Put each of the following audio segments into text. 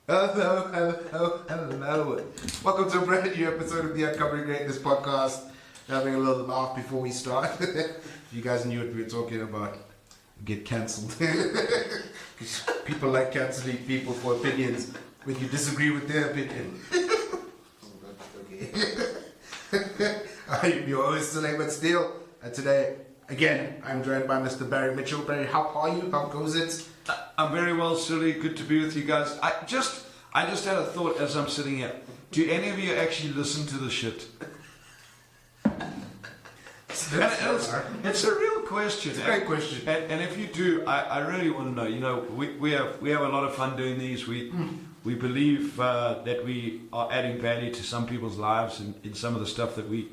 Hello. Welcome to a brand new episode of the Uncovering Greatness podcast. Having a little laugh before we start. If you guys knew what we were talking about, get cancelled. People like cancelling people for opinions when you disagree with their opinion. I'm your host, Sulaiman Steele, and today, again, I'm joined by Mr. Barry Mitchell. Barry, how are you? How goes it? I'm very well, Sully. Good to be with you guys. I just had a thought as I'm sitting here. Do any of you actually listen to the shit? It's a real question. It's a great question. And if you do, I really want to know. You know, we have a lot of fun doing these. We believe that we are adding value to some people's lives in some of the stuff that we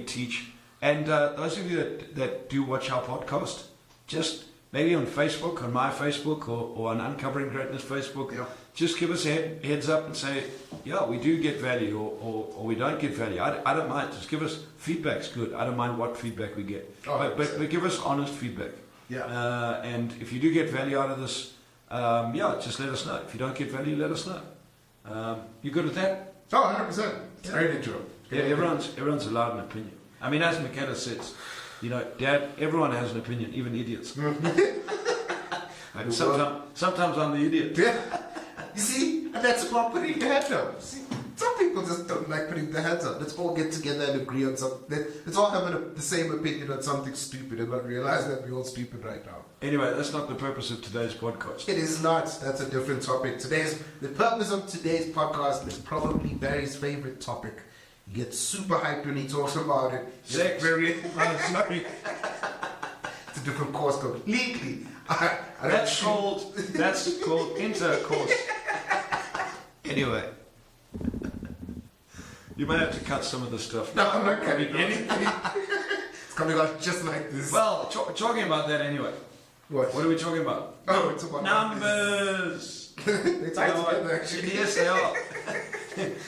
teach. And those of you that do watch our podcast, just maybe on Facebook, on my Facebook, or on Uncovering Greatness Facebook, just give us a heads up and say, yeah, we do get value, or we don't get value. I don't mind. Just give us feedback's good. I don't mind what feedback we get. But give us honest feedback. Yeah. And if you do get value out of this, just let us know. If you don't get value, let us know. You good with that? Oh, 100%. It's very natural. Yeah, everyone's allowed an opinion. I mean, as McKenna says, you know, Dad, everyone has an opinion, even idiots. And sometimes I'm the idiot. Yeah. You see, and that's about putting your hands up. See, some people just don't like putting their hands up. Let's all get together and agree on something. Let's all have the same opinion on something stupid and not realize that we're all stupid right now. Anyway, that's not the purpose of today's podcast. It is not. That's a different topic. The purpose of today's podcast is probably Barry's favorite topic. He gets super hyped when he talks about it. Sex. Sorry. It's a different course completely. That's called intercourse. Anyway, you may have to cut some of the stuff. No, I'm not cutting anything. It's coming out just like this. Well, talking about that anyway. What are we talking about? Oh, it's about numbers. They tie together, actually. Yes, they are.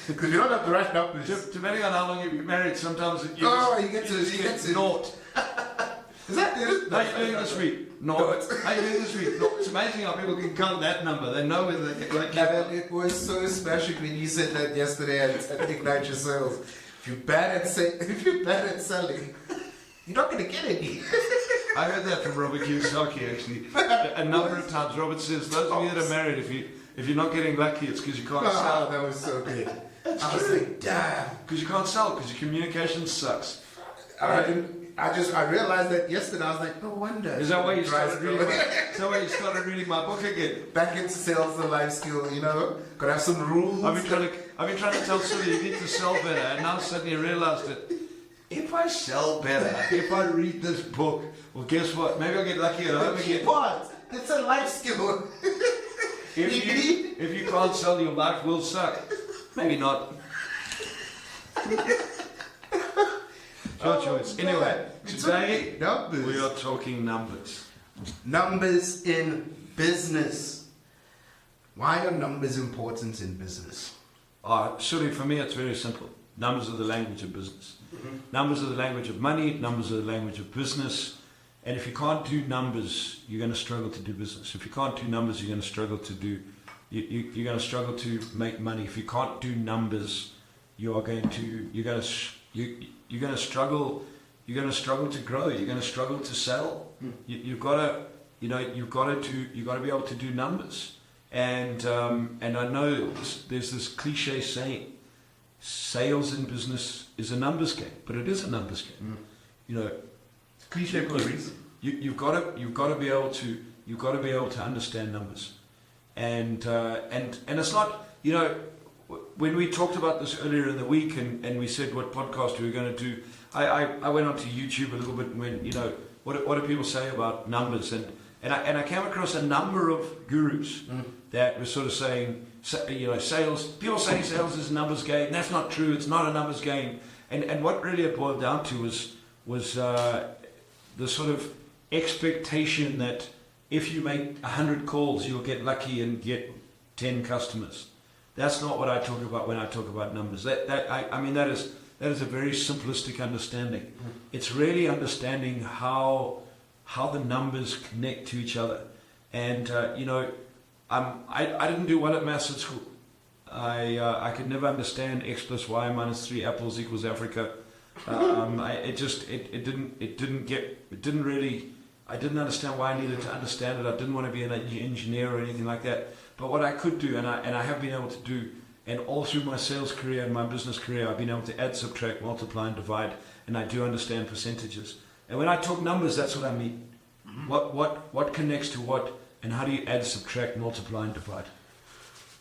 Because you don't have the right numbers. Depending on how long you've been married, sometimes you get to naught. Is that it? How are you doing this week? Naught. How are you doing this week? Naught. It's amazing how people can count that number. They know whether they get like it was so smashing when you said that yesterday at Ignite Your Sales. If you're bad at selling, you're not going to get any. I heard that from Robert Kiyosaki actually. A number of times Robert says, those of you that are married, if you're not getting lucky, it's because you can't sell. That was so good. I was like, damn. Because you can't sell, because your communication sucks. I realized that yesterday. I was like, no wonder. Is that why you started reading my book again? Back into sales, the life skill, you know? Gotta have some rules. I've been trying to tell Sully you need to sell better, and now suddenly I realized that if I sell better, if I read this book, well, guess what? Maybe I'll get lucky at home again. What? It's a life skill. If you can't sell, your life will suck. Maybe not. Your choice. Anyway, today we are talking numbers. Numbers in business. Why are numbers important in business? Surely for me it's very simple. Numbers are the language of business. Mm-hmm. Numbers are the language of money. Numbers are the language of business. And if you can't do numbers, you're going to struggle to do business. If you can't do numbers, you're going to struggle to do. You're going to struggle to make money. If you can't do numbers, you're going to struggle. You're going to struggle to grow. You're going to struggle to sell. You've got to be able to do numbers. And I know there's this cliche saying, sales in business is a numbers game, but it is a numbers game. You know, cliche for a reason. You've got to be able to understand numbers, and it's not, you know, when we talked about this earlier in the week and we said what podcast we were going to do, I went onto YouTube a little bit and went, you know, what do people say about numbers, and I came across a number of gurus that were sort of saying, you know, sales. People say sales is a numbers game. That's not true. It's not a numbers game. And what really it boiled down to was the sort of expectation that if you make 100 calls, you'll get lucky and get 10 customers. That's not what I talk about when I talk about numbers. I mean that is a very simplistic understanding. It's really understanding how the numbers connect to each other. And you know, I didn't do well at maths at school. I could never understand x plus y minus 3 apples equals Africa. I didn't understand why I needed to understand it. I didn't want to be an engineer or anything like that. But what I could do, and I have been able to do, and all through my sales career and my business career, I've been able to add, subtract, multiply, and divide, and I do understand percentages. And when I talk numbers, that's what I mean. What connects to what, and how do you add, subtract, multiply, and divide?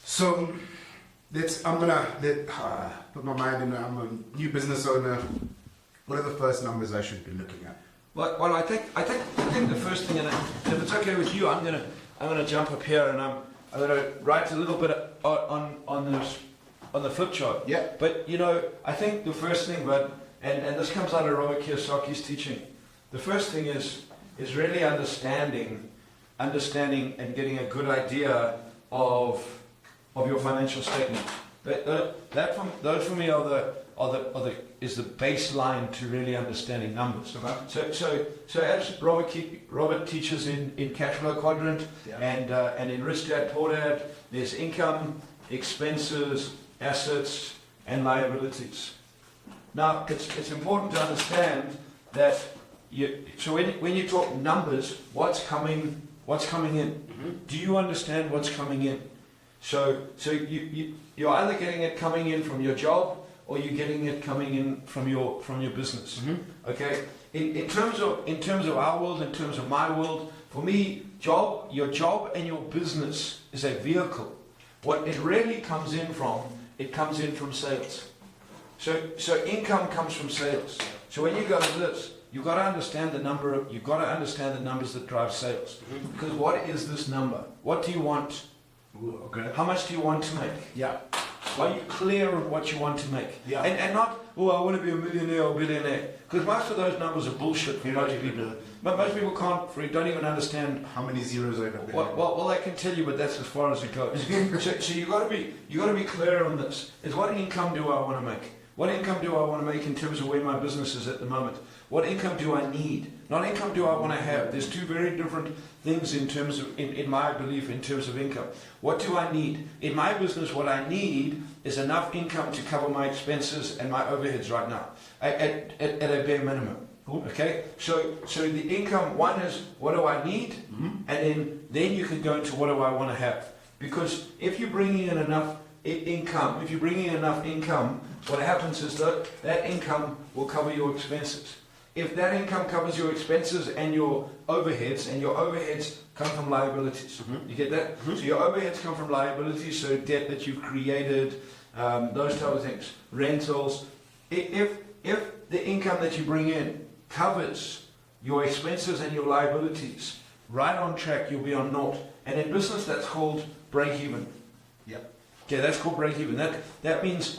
So, I'm gonna put my mind in. I'm a new business owner. What are the first numbers I should be looking at? Well, I think the first thing, and if it's okay with you, I'm gonna jump up here and I'm gonna write a little bit on the flip chart. Yeah. But I think the first thing, and this comes out of Robert Kiyosaki's teaching. The first thing is really understanding and getting a good idea of your financial statement. Those for me is the baseline to really understanding numbers. So as Robert teaches in cash flow quadrant, and in Rich Dad Poor Dad, there's income, expenses, assets, and liabilities. Now it's important to understand that when you talk numbers, what's coming in? Mm-hmm. Do you understand what's coming in? So you're either getting it coming in from your job, or you're getting it coming in from your business. Mm-hmm. Okay. In terms of our world, in terms of my world, for me, your job and your business is a vehicle. What it really comes in from sales. So income comes from sales. So when you go to this, you've got to understand the numbers that drive sales. Mm-hmm. Because what is this number? What do you want? Ooh, okay. How much do you want to make? Yeah. Are you clear on what you want to make? Yeah. And not, I want to be a millionaire or billionaire. Because most of those numbers are bullshit for most people. But most people don't even understand how many zeros are in a billion. Well, I can tell you, but that's as far as it goes. so you got to be clear on this. Is what income do I want to make? What income do I want to make in terms of where my business is at the moment? What income do I need? Not income do I want to have. There's two very different things in my belief, in terms of income. What do I need? In my business, what I need is enough income to cover my expenses and my overheads right now, at a bare minimum. Okay? So the income, one is, what do I need? Mm-hmm. And then you can go into, what do I want to have? Because if you're bringing in enough income, what happens is that income will cover your expenses. If that income covers your expenses and your overheads come from liabilities. Mm-hmm. You get that? Mm-hmm. So your overheads come from liabilities, so debt that you've created, those type of things, rentals. If the income that you bring in covers your expenses and your liabilities, right on track, you'll be on naught. And in business, that's called break even. Yep. Okay, that's called break even. That means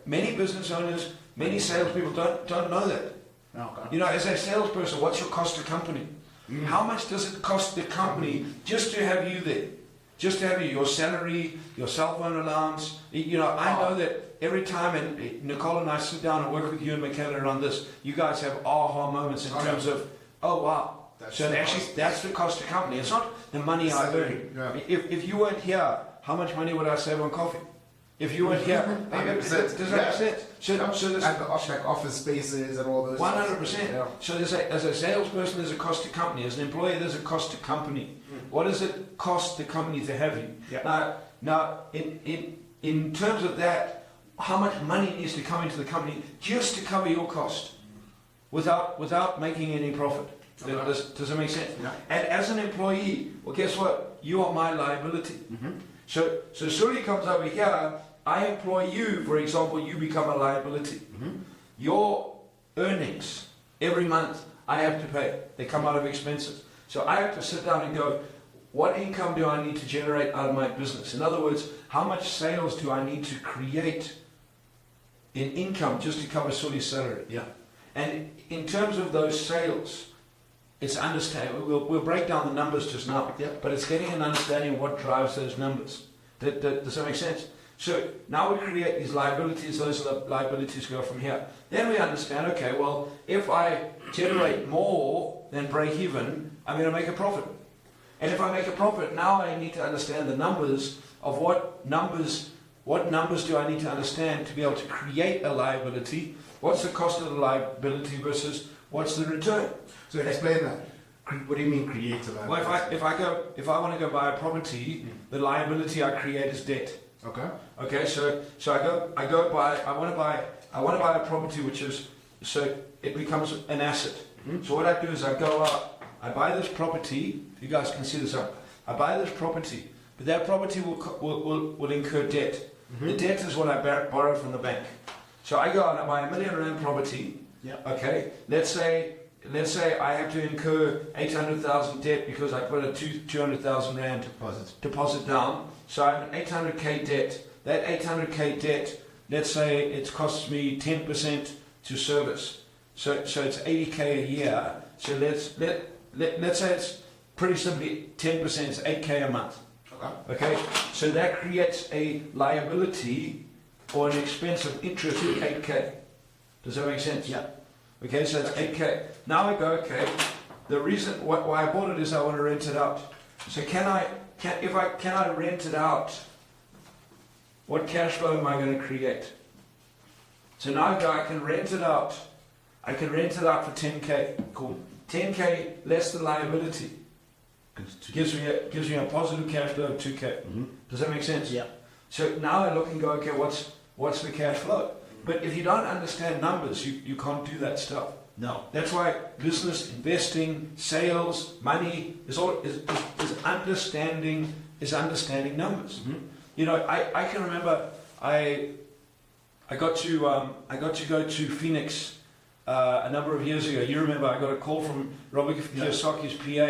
many business owners, many salespeople don't know that. Okay. As a salesperson, what's your cost to company? Mm. How much does it cost the company just to have you there? Just to have you, your salary, your cell phone allowance. I know that every time, and Nicole and I sit down and work with you and Michaela on this, you guys have aha moments in terms of, oh wow. That's the cost to company. It's not the money I earn. Yeah. If you weren't here, how much money would I save on coffee? If you weren't here, does that make sense? So there's like office spaces and all those. 100%. Yeah. So as a salesperson, there's a cost to company. As an employee, there's a cost to company. What does it cost the company to have you? Yeah. Now, in terms of that, how much money needs to come into the company just to cover your cost, without making any profit? Does that make sense? Yeah. And as an employee, well, guess what? You are my liability. Mm-hmm. So Suri comes over here, I employ you, for example, you become a liability. Mm-hmm. Your earnings, every month, I have to pay. They come out of expenses. So I have to sit down and go, what income do I need to generate out of my business? In other words, how much sales do I need to create in income just to cover Suri's salary? Yeah. And in terms of those sales, it's understanding. We'll break down the numbers just now, but it's getting an understanding of what drives those numbers. Does that make sense? So now we create these liabilities. Those liabilities go from here. Then we understand, okay, well, if I generate more than break even, I'm going to make a profit. And if I make a profit, now I need to understand the numbers of what numbers what numbers do I need to understand to be able to create a liability? What's the cost of the liability versus what's the return? So explain that. What do you mean create a liability? Well, if I want to go buy a property, the liability I create is debt. Okay. Okay, so I want to buy a property which is, so it becomes an asset. So what I do is I go out, I buy this property. You guys can see this up. I buy this property, but that property will incur debt. The debt is what I borrow from the bank. So I go out and I buy R1 million property. Yeah. Okay. Let's say I have to incur 800,000 debt because I put a 200,000 rand deposit down. So I have an 800k debt. That 800k debt, let's say it costs me 10% to service. So it's 80k a year. So let's say it's pretty simply 10% is 8k a month. Okay. So that creates a liability or an expense of interest of 8k. Does that make sense? Yeah. Okay, so it's 8k. Now I go, okay, the reason why I bought it is I want to rent it out. So can I rent it out, what cash flow am I going to create? So now I go, I can rent it out. I can rent it out for 10k. Cool. 10k less the liability. Gives me a positive cash flow of 2k. Does that make sense? Yeah. So now I look and go, okay, what's the cash flow? But if you don't understand numbers, you can't do that stuff. No. That's why business, investing, sales, money is understanding numbers. You know, I can remember I got to go to Phoenix a number of years ago. You remember I got a call from Robert Kiyosaki's PA,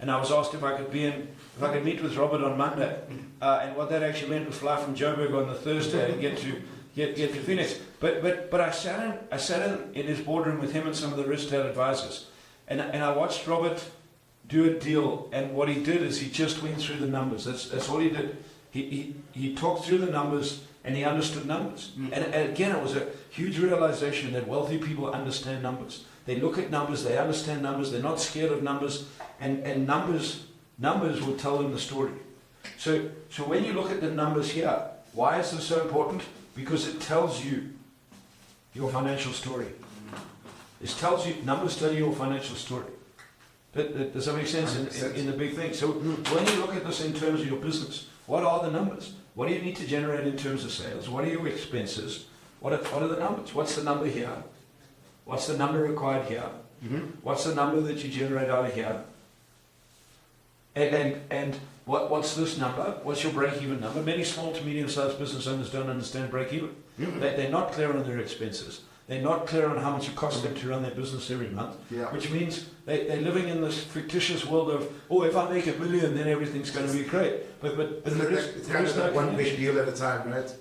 and I was asked if I could meet with Robert on Monday, and what that actually meant was fly from Joburg on the Thursday and get to Phoenix. But I sat in his boardroom with him and some of the retail advisors, and I watched Robert do a deal. And what he did is he just went through the numbers. That's all he did. He talked through the numbers and he understood numbers. And again, it was a huge realization that wealthy people understand numbers. They look at numbers, they understand numbers, they're not scared of numbers, and numbers will tell them the story. So when you look at the numbers here, why is this so important? Because it tells you your financial story. Numbers tell you your financial story. Does that make sense in the big thing? So when you look at this in terms of your business, what are the numbers? What do you need to generate in terms of sales? What are your expenses? What are the numbers? What's the number here? What's the number required here? What's the number that you generate out of here? And what's this number? What's your break-even number? Many small to medium-sized business owners don't understand break-even. They're not clear on their expenses. They're not clear on how much it costs them to run their business every month, which means they're living in this fictitious world of, oh, if I make $1 million, then everything's going to be great. But it's kind of like one big deal at a time, right?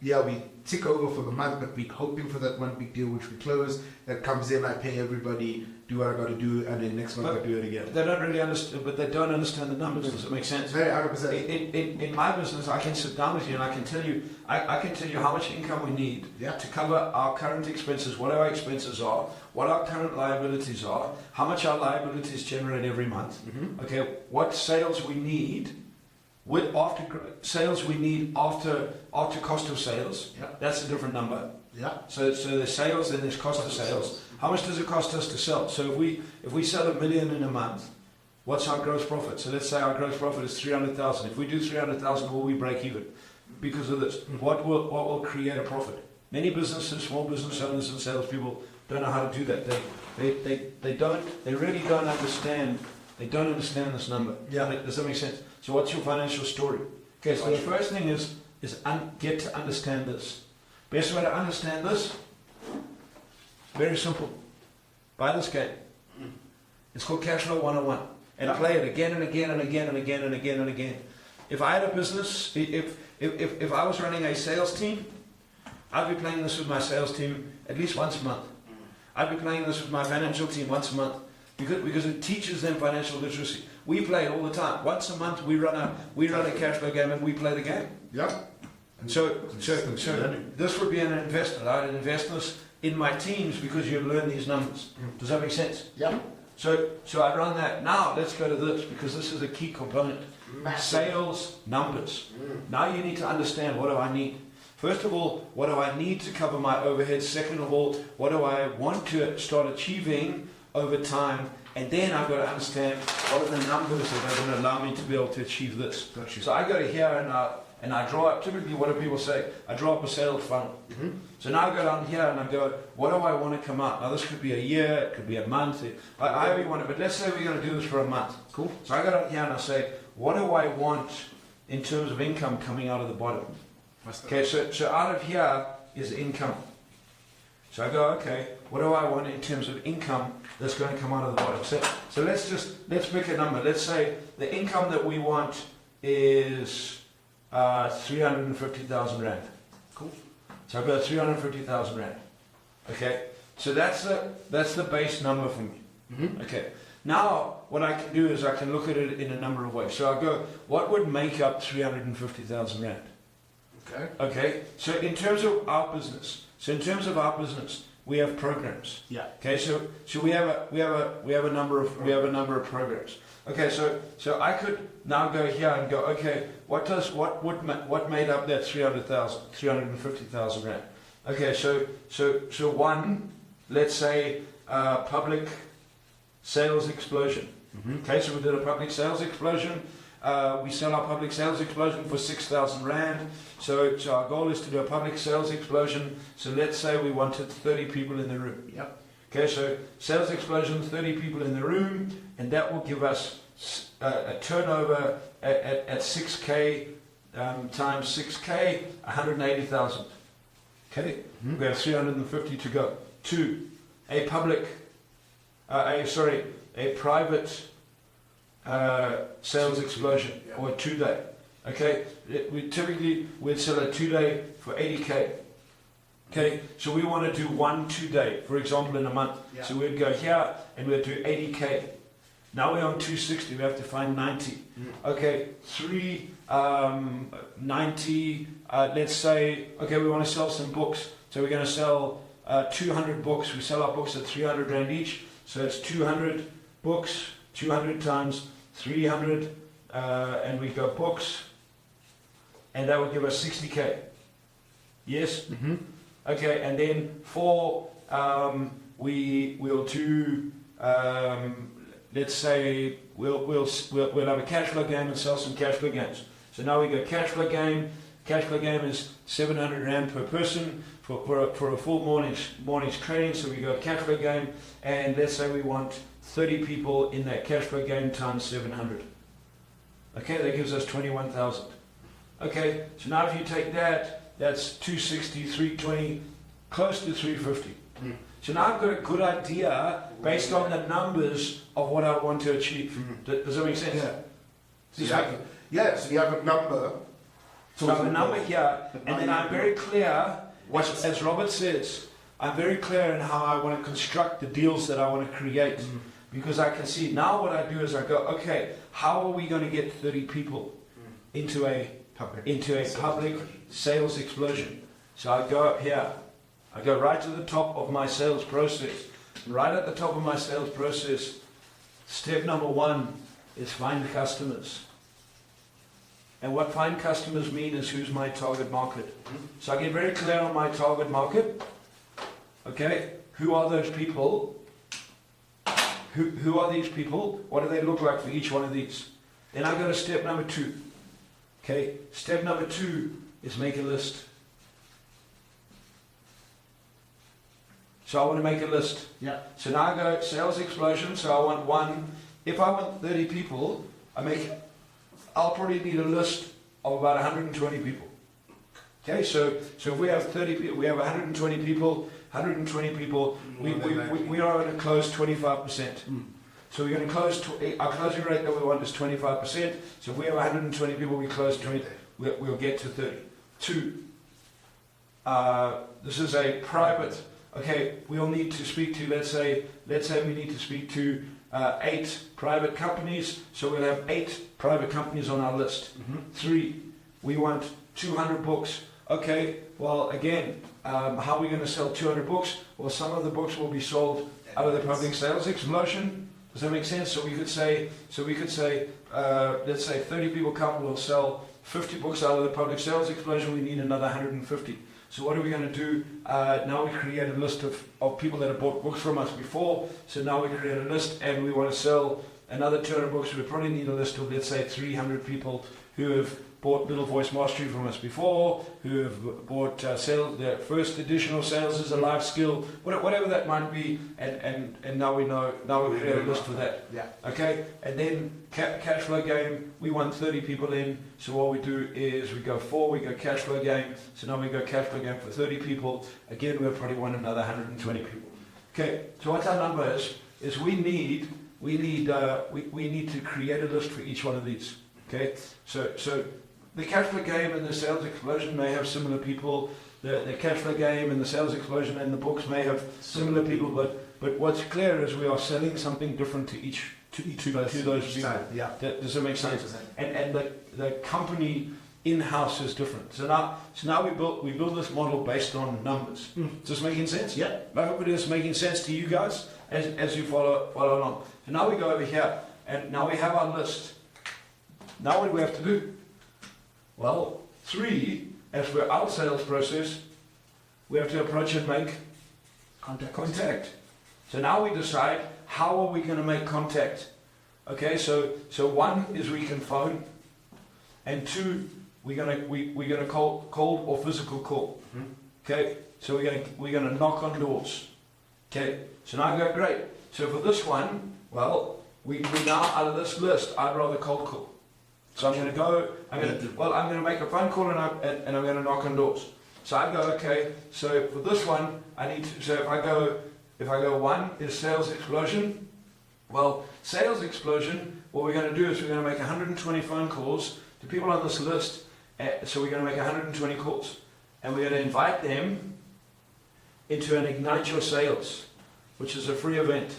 We tick over for the month, but we're hoping for that one big deal which we close, that comes in, I pay everybody, do what I got to do, and then next month I do it again. They don't really understand, but they don't understand the numbers. Does it make sense? Very 100%. In my business, I can sit down with you and I can tell you how much income we need to cover our current expenses, what our expenses are, what our current liabilities are, how much our liabilities generate every month. Okay, what sales we need. After sales we need after cost of sales. That's a different number. So there's sales, then there's cost of sales. How much does it cost us to sell? So if we sell $1 million in a month, what's our gross profit? So let's say our gross profit is 300,000. If we do 300,000, will we break even? Because of this, what will create a profit? Many businesses, small business owners and salespeople don't know how to do that. They really don't understand. They don't understand this number. Does that make sense? So what's your financial story? Okay, so the first thing is get to understand this. Best way to understand this, very simple. Buy this game. It's called Cash Flow 101. And play it again and again and again and again and again and again. If I had a business, if I was running a sales team, I'd be playing this with my sales team at least once a month. I'd be playing this with my financial team once a month. Because it teaches them financial literacy. We play it all the time. Once a month we run a cash flow game and we play the game. So this would be an investment. I'd invest this in my teams because you've learned these numbers. Does that make sense? So I'd run that. Now let's go to this because this is a key component. Massive. Sales numbers. Now you need to understand, what do I need? First of all, what do I need to cover my overheads? Second of all, what do I want to start achieving over time? And then I've got to understand what are the numbers that are going to allow me to be able to achieve this. Gotcha. So I go to here and I draw up, typically what do people say? I draw up a sales funnel. So now I go down here and I go, what do I want to come out? Now this could be a year, it could be a month, however you want it, but let's say we're going to do this for a month. Cool. So I go down here and I say, what do I want in terms of income coming out of the bottom? Okay, so out of here is income. So I go, okay, what do I want in terms of income that's going to come out of the bottom? So let's pick a number. Let's say the income that we want is 350,000 rand. Cool. So I've got 350,000 rand. Okay, so that's the base number for me. Okay. Now what I can do is I can look at it in a number of ways. So I go, what would make up 350,000 rand? Okay. Okay. So in terms of our business, we have programs. Yeah. Okay. So we have a number of programs. Okay. So I could now go here and go, okay, what made up that 350,000 rand? Okay. So one, let's say public sales explosion. Okay. So we did a public sales explosion. We sell our public sales explosion for 6,000 rand. So our goal is to do a public sales explosion. So let's say we wanted 30 people in the room. Yep. Okay, so sales explosion, 30 people in the room, and that will give us a turnover at 6K times 6K, 180,000. Okay, we have 350 to go. Two, a private sales explosion, or a 2-day. Okay, we typically would sell a 2-day for 80K. Okay, so we want to do 1 2-day, for example, in a month. Yeah. So we'd go here and we'd do 80K. Now we're on 260, we have to find 90. Okay, 90, let's say, okay, we want to sell some books. So we're going to sell 200 books. We sell our books at 300 rand each. So it's 200 books, 200 times 300, and we go books, and that would give us 60K. Yes? Okay, and then we'll do, let's say we'll have a cash flow game and sell some cash flow games. So now we go cash flow game. Cash flow game is 700 rand per person for a full morning's training. So we go cash flow game, and let's say we want 30 people in that cash flow game times 700. Okay, that gives us 21,000. Okay, so now if you take that, that's 260, 320, close to 350. So now I've got a good idea based on the numbers of what I want to achieve. Does that make sense? Yeah. So you have a number. So I have a number here, and then I'm very clear, as Robert says, I'm very clear in how I want to construct the deals that I want to create. Because I can see, now what I do is I go, okay, how are we going to get 30 people into a public sales explosion? So I go up here, I go right to the top of my sales process. Right at the top of my sales process, step number 1 is find customers. And what find customers mean is who's my target market. So I get very clear on my target market. Okay, who are those people? Who are these people? What do they look like for each one of these? Then I go to step number 2. Okay, step number 2 is make a list. So I want to make a list. Yeah. So now I go sales explosion. So I want one. If I want 30 people, I'll probably need a list of about 120 people. Okay, so if we have 30 people, we have 120 people. 120 people. We are going to close 25%. So we're going to close. Our closing rate that we want is 25%. So if we have 120 people, we close 20. We'll get to 30. 2. This is a private. Okay, we'll need to speak to. Let's say we need to speak to 8 private companies. So we'll have 8 private companies on our list. 3. We want 200 books. Okay. Well, again, how are we going to sell 200 books? Well, some of the books will be sold out of the public sales explosion. Does that make sense? So we could say let's say 30 people come, we'll sell 50 books out of the public sales explosion, we need another 150. So what are we going to do? Now we create a list of people that have bought books from us before. So now we create a list and we want to sell another 200 books. We probably need a list of, let's say, 300 people who have bought Little Voice Mastery from us before, who have bought their first edition of Sales is a Life Skill, whatever that might be, and now we know, now we create a list for that. Yeah. Okay, and then cash flow game, we want 30 people in, so what we do is we go cash flow game, so now we go cash flow game for 30 people, again we'll probably want another 120 people. Okay, so what our number is we need to create a list for each one of these. Okay, so the cash flow game and the sales explosion may have similar people. The cash flow game and the sales explosion and the books may have similar people, but what's clear is we are selling something different to each those people. Yeah. Does that make sense? And the company in-house is different. So now we build this model based on numbers. Is this making sense? Yeah. I hope it is making sense to you guys as you follow along. So now we go over here, and now we have our list. Now what do we have to do? Well, 3, as per our sales process, we have to approach and make contact. So now we decide how are we going to make contact. Okay, so 1 is we can phone, and 2 we're gonna call cold or physical call. Okay, so we're gonna knock on doors. Okay, so now I go great. So for this one, well, we now out of this list, I'd rather cold call. So I'm going to make a phone call and I'm going to knock on doors. So I go, okay, so for this one, so if I go 1 is sales explosion. Well, sales explosion, what we're going to do is we're going to make 120 phone calls to people on this list. So we're going to make 120 calls. And we're going to invite them into an Ignite Your Sales, which is a free event.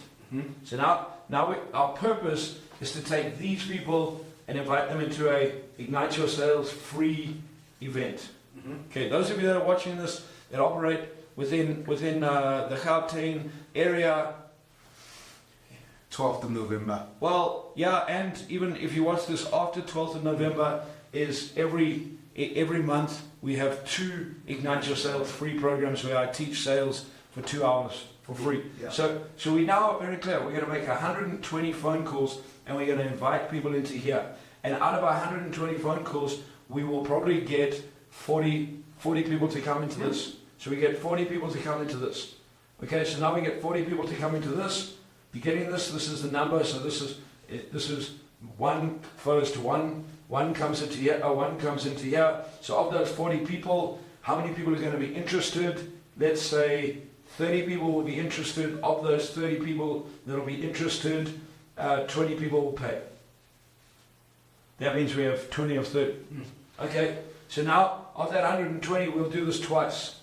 So now our purpose is to take these people and invite them into a Ignite Your Sales free event. Okay, those of you that are watching this that operate within the Gauteng area. 12th of November. Well, yeah, and even if you watch this after 12th of November, is every month we have 2 Ignite Your Sales free programs where I teach sales for 2 hours for free. Yeah. So we now are very clear. We're going to make 120 phone calls and we're going to invite people into here. And out of our 120 phone calls, we will probably get 40 people to come into this. So we get 40 people to come into this. Okay, so now we get 40 people to come into this. You're getting this? This is the number. So this is 1 follows to 1. 1 comes into here. 1 comes into here. So of those 40 people, how many people are going to be interested? Let's say 30 people will be interested. Of those 30 people that will be interested, 20 people will pay. That means we have 20 of 30. Okay, so now of that 120, we'll do this twice.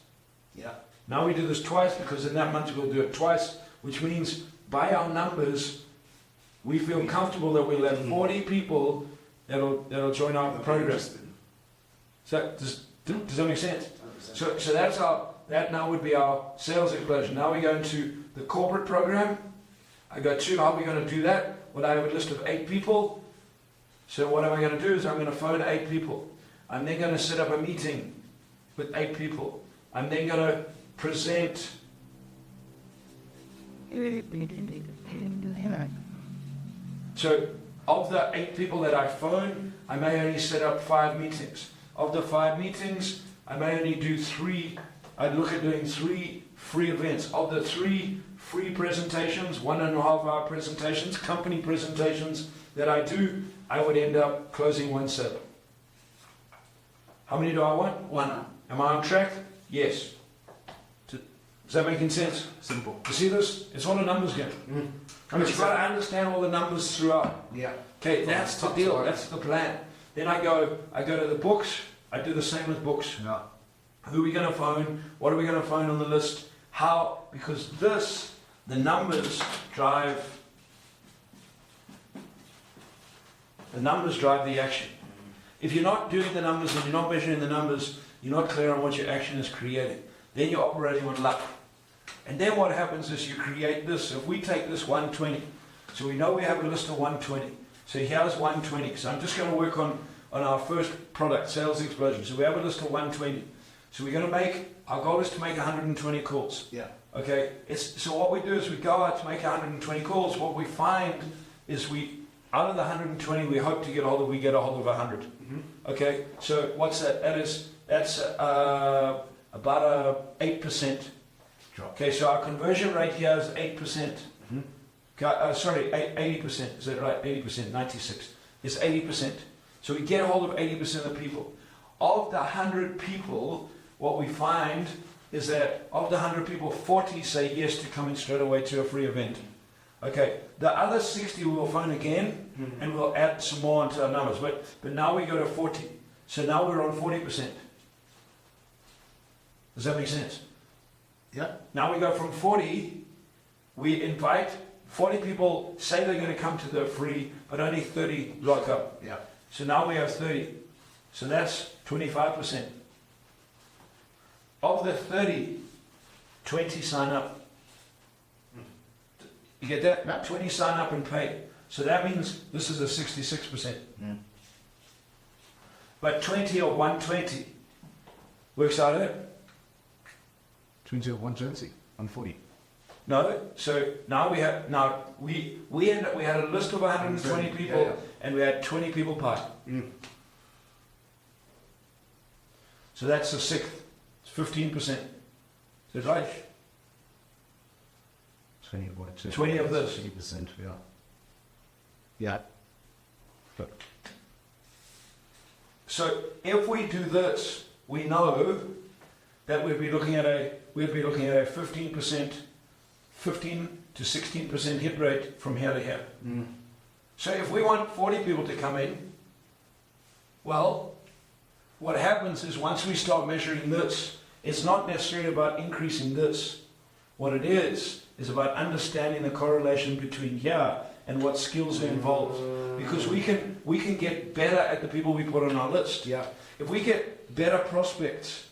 Yeah. Now we do this twice because in that month we'll do it twice, which means by our numbers, we feel comfortable that we'll have 40 people that'll join our program. So does that make sense? So that now would be our sales explosion. Now we go into the corporate program. I go to how are we going to do that? Well, I have a list of 8 people. So what am I going to do is I'm going to phone 8 people. I'm then going to set up a meeting with 8 people. I'm then going to present. So of the 8 people that I phone, I may only set up 5 meetings. Of the 5 meetings, I may only do 3. I'd look at doing 3 free events. Of the 3 free presentations, 1.5 hour presentations, company presentations that I do, I would end up closing 1 sale. How many do I want? 1. Am I on track? Yes. Is that making sense? Simple. You see this? It's all a numbers game. But you've got to understand all the numbers throughout. Yeah. Okay, that's the deal. That's the plan. Then I go to the books. I do the same with books. Yeah. Who are we going to phone? What are we going to phone on the list? How? Because the numbers drive the action. If you're not doing the numbers and you're not measuring the numbers, you're not clear on what your action is creating. Then you're operating on luck. And then what happens is you create this. If we take this 120, so we know we have a list of 120. So here's 120. So I'm just going to work on our first product, sales explosion. So we have a list of 120. So we're going to make, our goal is to make 120 calls. Yeah. Okay, so what we do is we go out to make 120 calls. What we find is out of the 120, we hope to get a hold of 100. Mm-hmm. Okay, so what's that? That's about a 8%. Drop. Okay, so our conversion rate here is 8%. Mm-hmm. Sorry, 80%. Is that right? 80%, 96. It's 80%. So we get a hold of 80% of people. Of the 100 people, what we find is that of the 100 people, 40 say yes to coming straight away to a free event. Okay, the other 60 we will phone again, and we'll add some more onto our numbers. But now we go to 40. So now we're on 40%. Does that make sense? Yeah. Now we go from 40, we invite 40 people, say they're going to come to the free, but only 30 rock up. Yeah. So now we have 30. So that's 25%. Of the 30, 20 sign up. You get that? Yeah. 20 sign up and pay. So that means this is a 66%. Mm. But 20 of 120 works out at 20 of 120 on 40. no. So now we had a list of 120 people, Yeah. and we had 20 people pay. Mm. So that's a sixth. It's 15%. Is that right? 20 of what? 20 of this. 20%, yeah. Yeah. Look. So if we do this, we know that we'd be looking at a 15%, 15 to 16% hit rate from here to here. Mm. So if we want 40 people to come in, well, what happens is once we start measuring this, it's not necessarily about increasing this. What it is about understanding the correlation between here and what skills are involved. Because we can get better at the people we put on our list. Yeah. If we get better prospects,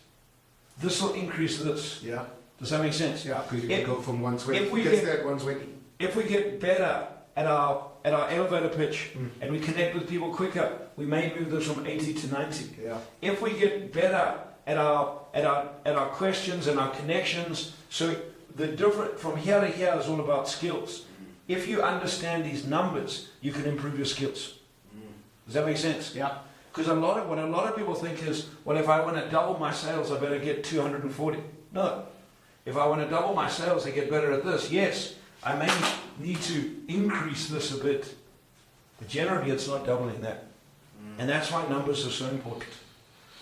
this will increase this. Yeah. Does that make sense? Yeah. Because you If- can go from 120. if we Gets get- there at 120. If we get better at our elevator pitch and we connect with people quicker, we may move this from 80 to 90. Yeah. If we get better at our questions and our connections, so the different from here to here is all about skills. If you understand these numbers, you can improve your skills. Does that make sense? Yeah. Because what a lot of people think is, well, if I want to double my sales, I better get 240. No. If I want to double my sales, I get better at this. Yes, I may need to increase this a bit, but generally it's not doubling that. And that's why numbers are so important.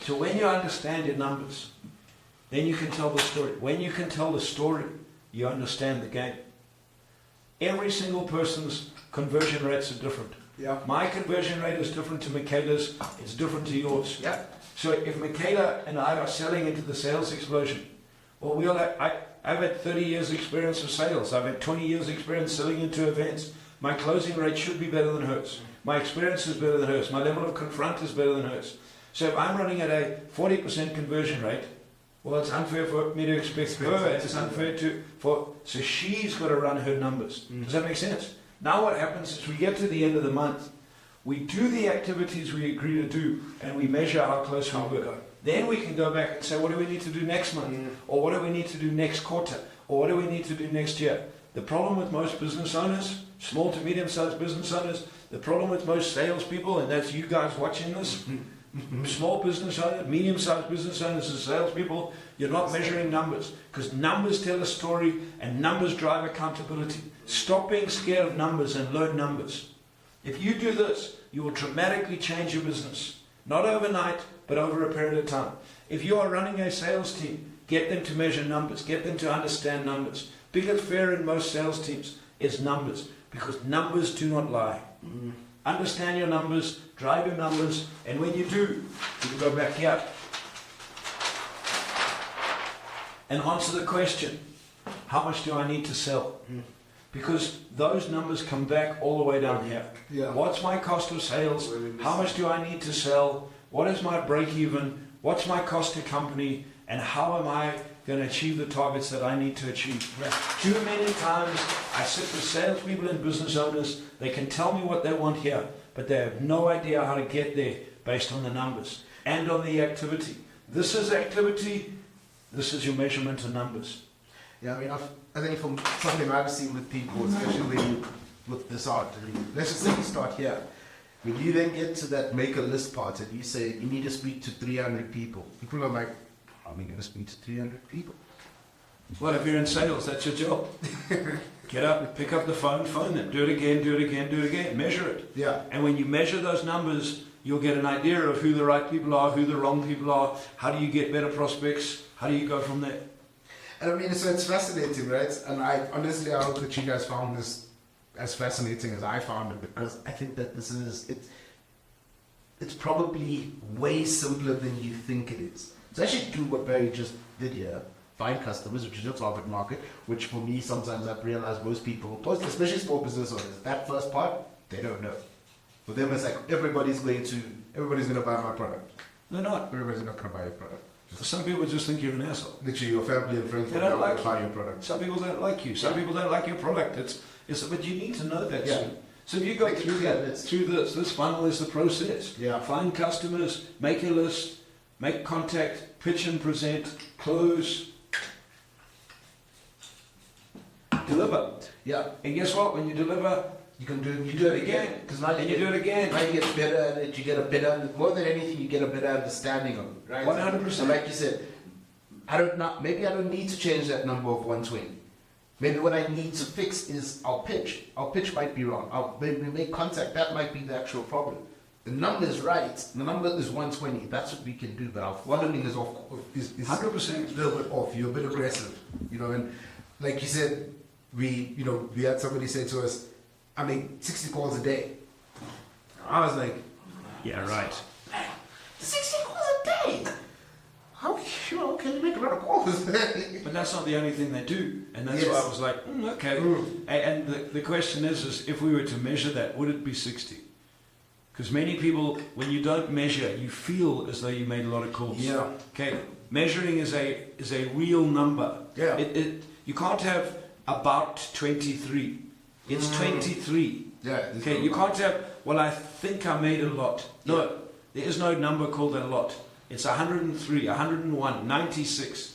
So when you understand your numbers, then you can tell the story. When you can tell the story, you understand the game. Every single person's conversion rates are different. Yeah. My conversion rate is different to Michaela's, it's different to yours. Yeah. So if Michaela and I are selling into the sales explosion, well, I've had 30 years experience of sales. I've had 20 years experience selling into events. My closing rate should be better than hers. My experience is better than hers. My level of confront is better than hers. So if I'm running at a 40% conversion rate, well, it's unfair for me to expect her. It's unfair so she's got to run her numbers. Does that make sense? Now what happens is we get to the end of the month, we do the activities we agree to do, and we measure how close we were. Then we can go back and say, what do we need to do next month? Or what do we need to do next quarter? Or what do we need to do next year? The problem with most business owners, small to medium-sized business owners, the problem with most salespeople, and that's you guys watching this, small business owners, medium-sized business owners and salespeople, you're not measuring numbers. Because numbers tell a story and numbers drive accountability. Stop being scared of numbers and learn numbers. If you do this, you will dramatically change your business. Not overnight, but over a period of time. If you are running a sales team, get them to measure numbers. Get them to understand numbers. Biggest fear in most sales teams is numbers. Because numbers do not lie. Understand your numbers, drive your numbers, and when you do, you can go back here and answer the question, how much do I need to sell? Because those numbers come back all the way down here. Yeah. What's my cost of sales? How much do I need to sell? What is my break even? What's my cost to company? And how am I going to achieve the targets that I need to achieve? Too many times I sit with salespeople and business owners. They can tell me what they want here, but they have no idea how to get there based on the numbers and on the activity. This is activity, this is your measurement of numbers. Yeah, I mean, I think from something I've seen with people, especially when you look this out, let's just say you start here. When you then get to that make a list part and you say you need to speak to 300 people, people are like, how am I going to speak to 300 people? Well, if you're in sales, that's your job. Get up, pick up the phone them, do it again, measure it. Yeah. And when you measure those numbers, you'll get an idea of who the right people are, who the wrong people are, how do you get better prospects, how do you go from there? And I mean, so it's fascinating, right? And I hope that you guys found this as fascinating as I found it, because I think that it's probably way simpler than you think it is. So actually do what Barry just did here, find customers, which is your target market, which for me, sometimes I've realized most people, especially small business owners, that first part, they don't know. For them, it's like everybody's going to buy my product. They're not. Everybody's not going to buy your product. Some people just think you're an asshole. Literally, your family and friends They don't like buy your product. Some people don't like you. Some people don't like your product. But you need to know that. Yeah. So if you go through this funnel is the process. Yeah. Find customers, make a list, make contact, pitch and present, close, deliver. Yeah. And guess what? When you deliver, You can do it again. Because now And you do it again. Now you get better at it. You get a better, more than anything, you get a better understanding of it, right? 100%. So like you said, maybe I don't need to change that number of 120. Maybe what I need to fix is our pitch. Our pitch might be wrong. Maybe we make contact. That might be the actual problem. The number is right. The number is 120. That's what we can do. But our following is off. Is 100%. a little bit off. You're a bit aggressive, and like you said, we had somebody say to us, I make 60 calls a day. I was like, Yeah, right. 60 calls a day? How can you make a lot of calls? But that's not the only thing they do. And that's Yes. why I was like, okay. And the question is if we were to measure that, would it be 60? Because many people, when you don't measure, you feel as though you made a lot of calls. Yeah. Okay. Measuring is a real number. Yeah. You can't have about 23. It's 23. Yeah. Okay. You can't have, well, I think I made a lot. No, there is no number called a lot. It's 103, 101, 96.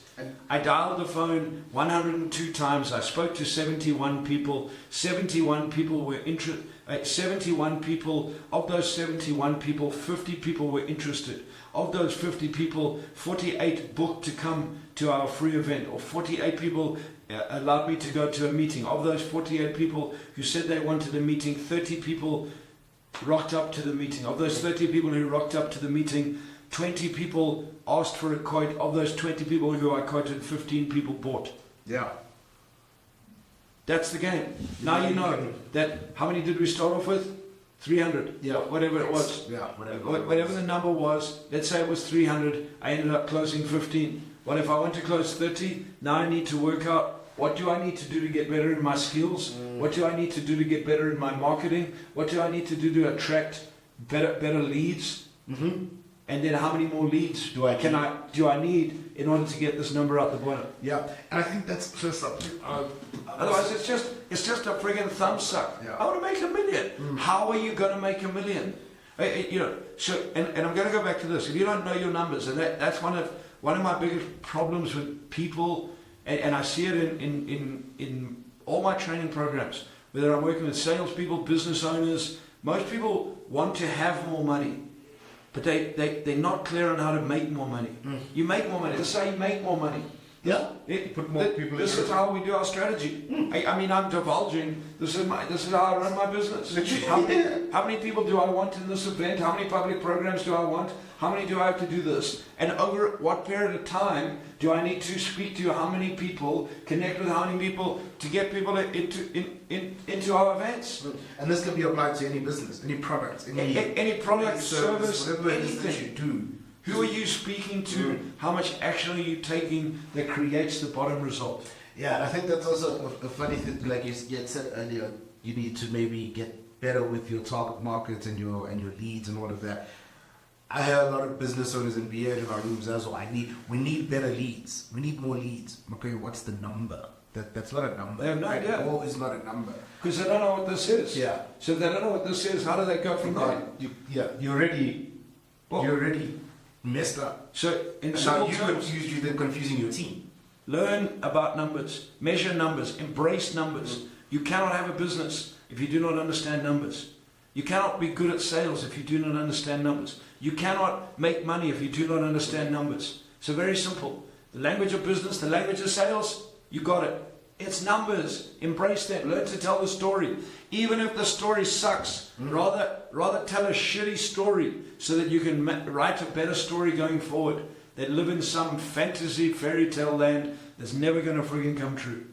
I dialed the phone 102 times. I spoke to 71 people. 71 people were interested. 71 people, of those 71 people, 50 people were interested. Of those 50 people, 48 booked to come to our free event, or 48 people allowed me to go to a meeting. Of those 48 people who said they wanted a meeting, 30 people rocked up to the meeting. Of those 30 people who rocked up to the meeting, 20 people asked for a quote. Of those 20 people who I quoted, 15 people bought. Yeah. That's the game. Now you know that. How many did we start off with? 300. Yeah. Whatever it was. Yeah. Whatever the number was. Let's say it was 300. I ended up closing 15. Well, if I want to close 30, now I need to work out what do I need to do to get better in my skills. What do I need to do to get better in my marketing? What do I need to do to attract better leads? Mm-hmm. And then how many more leads do I need in order to get this number out the bottom? Yeah, and I think that's just Otherwise, it's just a friggin' thumb suck. Yeah. I want to make $1 million. How are you going to make $1 million? So and I'm going to go back to this. If you don't know your numbers, and that's one of my biggest problems with people, and I see it in all my training programs. Whether I'm working with salespeople, business owners, most people want to have more money. But they're not clear on how to make more money. You make more money. Let's say you make more money. Yeah. Put more people. This is how we do our strategy. I mean, I'm divulging. This is how I run my business. How many people do I want in this event? How many public programs do I want? How many do I have to do this? And over what period of time do I need to speak to how many people, connect with how many people to get people into our events? And this can be applied to any business, any product, any product, service, whatever it is anything. that you do. Who are you speaking to? How much action are you taking that creates the bottom result? Yeah, and I think that's also a funny thing. Like you had said earlier, you need to maybe get better with your target market and your leads and all of that. I have a lot of business owners in BA in our rooms as well. We need better leads. We need more leads. Okay, what's the number? That's not a number. They have no idea. All is not a number. Because they don't know what this is. Yeah. So if they don't know what this is, how do they go from there? You already messed up. So in And simple now terms, you're confusing your team. learn about numbers, measure numbers, embrace numbers. You cannot have a business if you do not understand numbers. You cannot be good at sales if you do not understand numbers. You cannot make money if you do not understand numbers. So very simple. The language of business, the language of sales, you got it. It's numbers. Embrace them. Learn to tell the story. Even if the story sucks, rather tell a shitty story so that you can write a better story going forward than live in some fantasy fairy tale land that's never going to friggin' come true.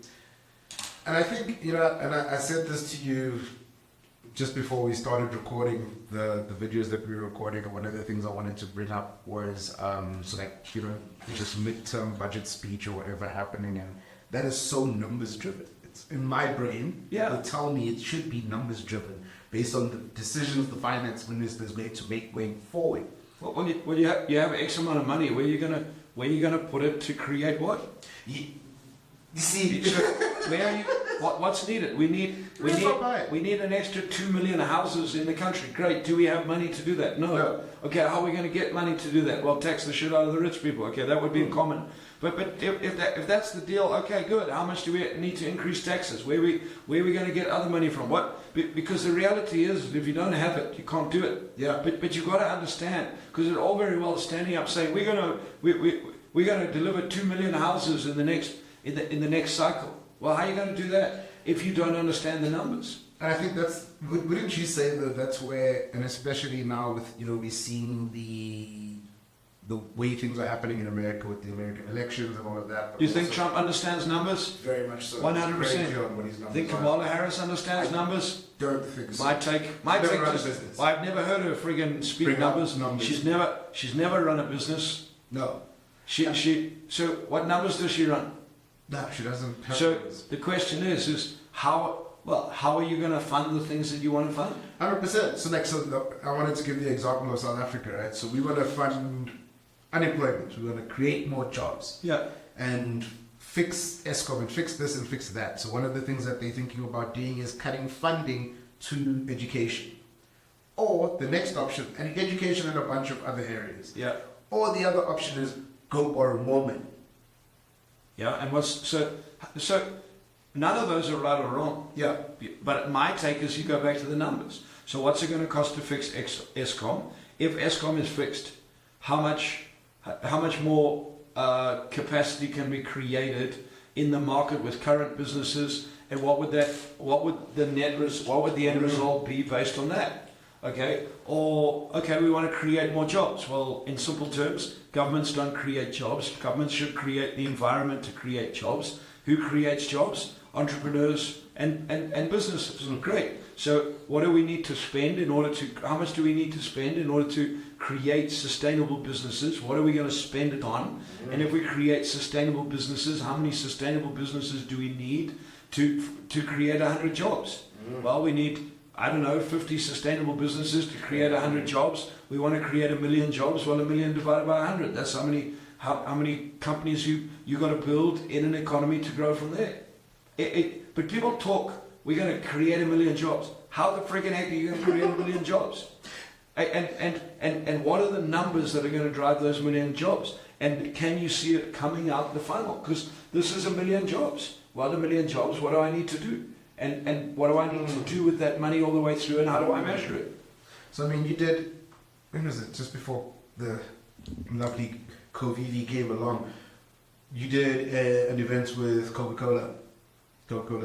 And I think, and I said this to you just before we started recording the videos that we were recording, and one of the things I wanted to bring up was this midterm budget speech or whatever happening, and that is so numbers driven. It's in my brain. Yeah. They tell me it should be numbers driven based on the decisions the finance minister is going to make going forward. Well, when you have X amount of money, where are you gonna put it to create what? You see, Where are you? What's needed? We need an extra 2 million houses in the country. Great. Do we have money to do that? No. Okay. How are we going to get money to do that? Well, tax the shit out of the rich people. Okay, that would be common. But if that's the deal, okay, good. How much do we need to increase taxes? Where are we going to get other money from? Because the reality is, if you don't have it, you can't do it. Yeah. But you've got to understand, because it's all very well standing up saying we're going to deliver 2 million houses in the next cycle. Well, how are you going to do that if you don't understand the numbers? And I think wouldn't you say that that's where, and especially now with, we're seeing the way things are happening in America with the American elections and all of that. Do you think Trump understands numbers? Very much so. 100%. Think Kamala Harris understands numbers? Don't think so. My take is, I've never heard her friggin' speak numbers. She's never run a business. No. So what numbers does she run? No, she doesn't have So numbers. the question is how are you going to fund the things that you want to fund? 100%. So I wanted to give the example of South Africa, right? So we want to fund unemployment. We want to create more jobs. Yeah. And fix ESCOM and fix this and fix that. So one of the things that they're thinking about doing is cutting funding to education. Or the next option, and education and a bunch of other areas. Yeah. Or the other option is go borrow more money. Yeah, and so none of those are right or wrong. Yeah. But my take is you go back to the numbers. So what's it going to cost to fix ESCOM? If ESCOM is fixed, how much more capacity can be created in the market with current businesses, and what would the end result be based on that? Okay, or we want to create more jobs. Well, in simple terms, governments don't create jobs. Governments should create the environment to create jobs. Who creates jobs? Entrepreneurs and businesses. Great. So what do we need to spend how much do we need to spend in order to create sustainable businesses? What are we going to spend it on? And if we create sustainable businesses, how many sustainable businesses do we need to create 100 jobs? Well, we need 50 sustainable businesses to create 100 jobs. We want to create 1 million jobs. Well, 1 million divided by 100. That's how many companies you got to build in an economy to grow from there. But people talk, we're going to create 1 million jobs. How the friggin' heck are you going to create 1 million jobs? And what are the numbers that are going to drive those 1 million jobs? And can you see it coming out the funnel? Because this is 1 million jobs. Well, 1 million jobs, what do I need to do? And what do I need to do with that money all the way through, and how do I measure it? So, you did, when was it? Just before the lovely COVID came along, you did an event with Coca-Cola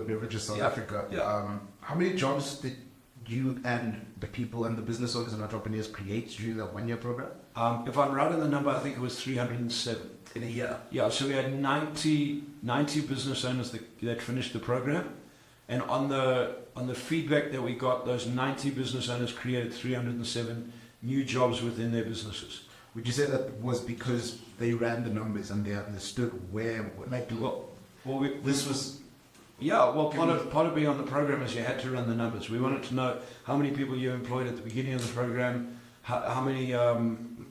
Beverages South Africa. Yeah. How many jobs did you and the people and the business owners and entrepreneurs create during that 1 year program? If I'm right on the number, I think it was 307 in a year. Yeah, so we had 90 business owners that finished the program. And on the feedback that we got, those 90 business owners created 307 new jobs within their businesses. Would you say that was because they ran the numbers and they understood this was? Yeah, well, part of being on the program is you had to run the numbers. We wanted to know how many people you employed at the beginning of the program,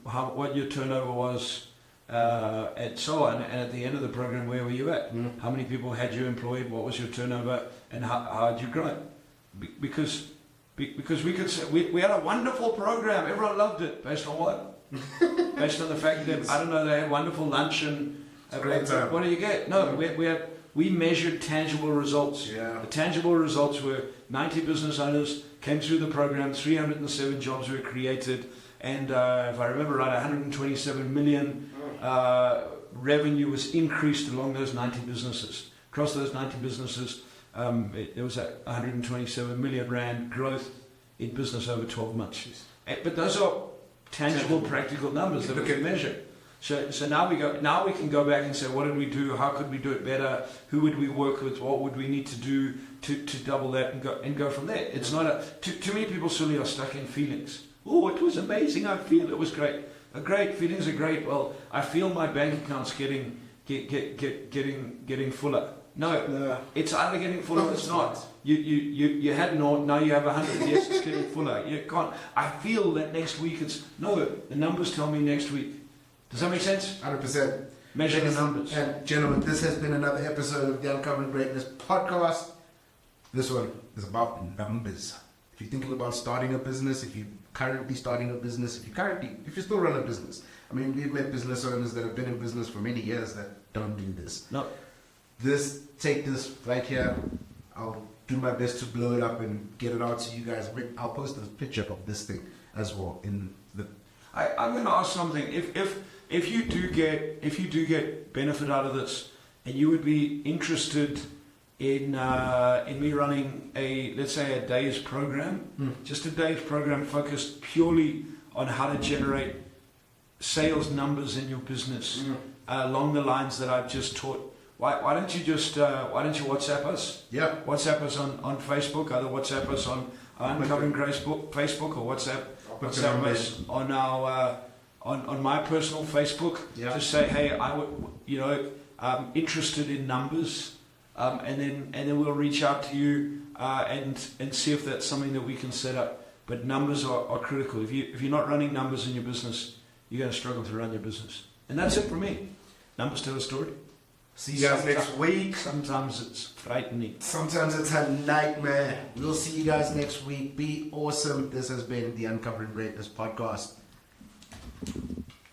what your turnover was, and so on. And at the end of the program, where were you at? How many people had you employed? What was your turnover? And how did you grow? Because we could say we had a wonderful program. Everyone loved it. Based on what? Based on the fact that, I don't know, they had wonderful lunch and what do you get? No, we measured tangible results. Yeah. The tangible results were 90 business owners came through the program, 307 jobs were created, and if I remember right, 127 million revenue was increased along those 90 businesses. Across those 90 businesses, there was a 127 million rand growth in business over 12 months. But those are tangible, practical numbers that we can measure. So now we can go back and say, what did we do? How could we do it better? Who would we work with? What would we need to do to double that and go from there? It's not too many people silly are stuck in feelings. Oh, it was amazing. I feel it was great. Feelings are great. Well, I feel my bank account's getting fuller. No, it's either getting fuller or it's not. You had naught, now you have 100. Yes, it's getting fuller. You can't. I feel that next week it's no. The numbers tell me next week. Does that make sense? 100%. Measure the numbers. And gentlemen, this has been another episode of the Uncovering Greatness podcast. This one is about numbers. If you're thinking about starting a business, if you're currently starting a business, if you still run a business. I mean, we've met business owners that have been in business for many years that don't do this. No. Take this right here. I'll do my best to blow it up and get it out to you guys. I'll post a picture of this thing as well in the. I'm going to ask something. If you do get benefit out of this, and you would be interested in me running let's say a day's program, just a day's program focused purely on how to generate sales numbers in your business along the lines that I've just taught. Why don't you WhatsApp us? Yeah. WhatsApp us on Facebook. Either WhatsApp us on Uncovering Grace Facebook or WhatsApp us on our on my personal Facebook. Yeah. Just say, hey, I'm interested in numbers, and then we'll reach out to you and see if that's something that we can set up. But numbers are critical. If you're not running numbers in your business, you're going to struggle to run your business. And that's it for me. Numbers tell a story. See you guys next week. Sometimes it's frightening. Sometimes it's a nightmare. We'll see you guys next week. Be awesome. This has been the Uncovering Greatness podcast.